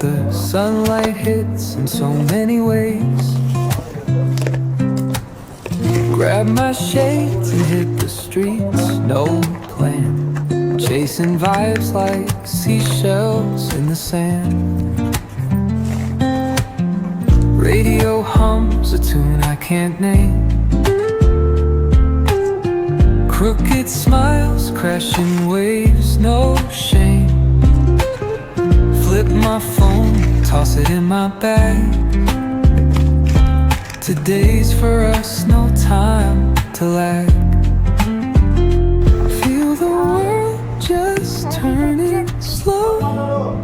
the sunlight hits in so many ways. Grab my shades and hit the streets, no plan. Chasing vibes like seashells in the sand. Radio hums a tune I can't name. Crooked smiles, crashing waves, no shame. Flip my phone, toss it in my bag. Today's for us, no time to lag. Feel the world just turning slow.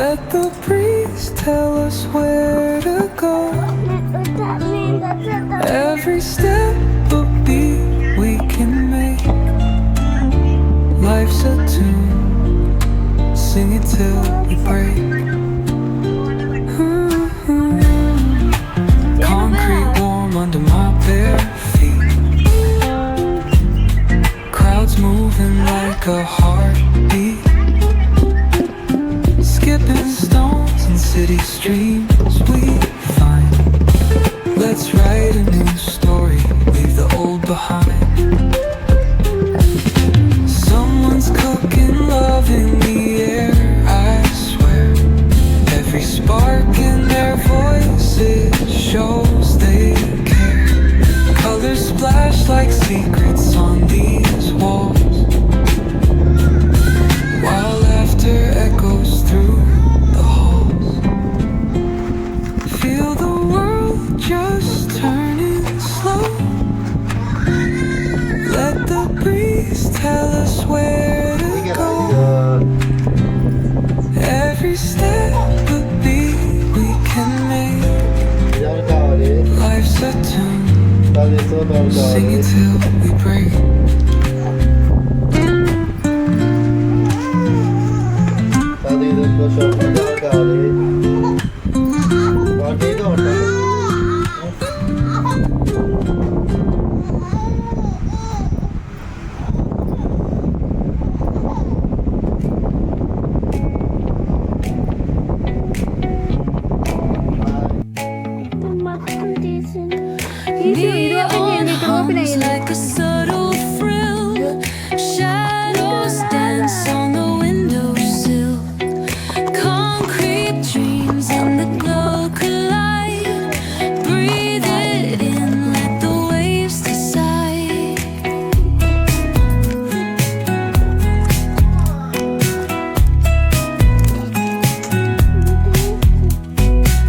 Let the breeze tell us where to go. Every step a beat we can make. Life's a tune, sing it till we break. Concrete warm under my bare feet. Crowds moving like a heartbeat. Skipping stones in city streams we find. Let's write a new story, leave the old behind. Someone's cooking love in the air, I swear. Every spark in their voice, it shows they care. Colors splash like secrets on these walls, while laughter echoes through the halls. Feel the world just turning slow. Let the breeze tell us where to go. Every step a beat we can make. Life's a tune, sing it till we break. Like a subtle frill, shadows dance on the windowsill. Concrete dreams and the glow collide. Breathe it in, let the waves decide.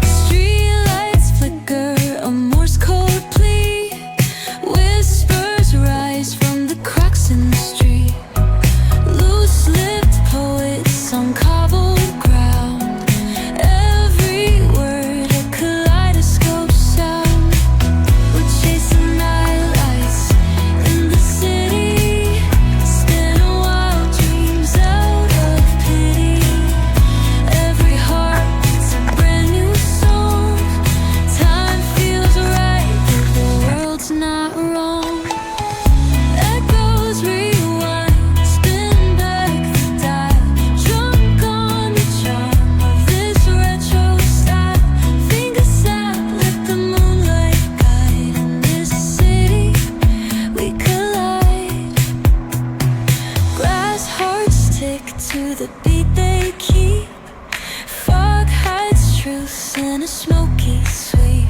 Streetlights flicker, a Morse code plea. Whispers rise from the cracks in the street. Loose-lipped poets on cobbled ground. Every word a kaleidoscope sound. We're chasing nightlights in the city. Spinning wild dreams out of pity. Every heart beats a brand new song. Time feels right, but the world's not wrong. Echoes rewind, spin back the dial. Drunk on the charm of this retro style. Fingers snap, let the moonlight guide. In this city we collide. Glass hearts stick to the beat they keep. Fog hides truth in a smoky sweep.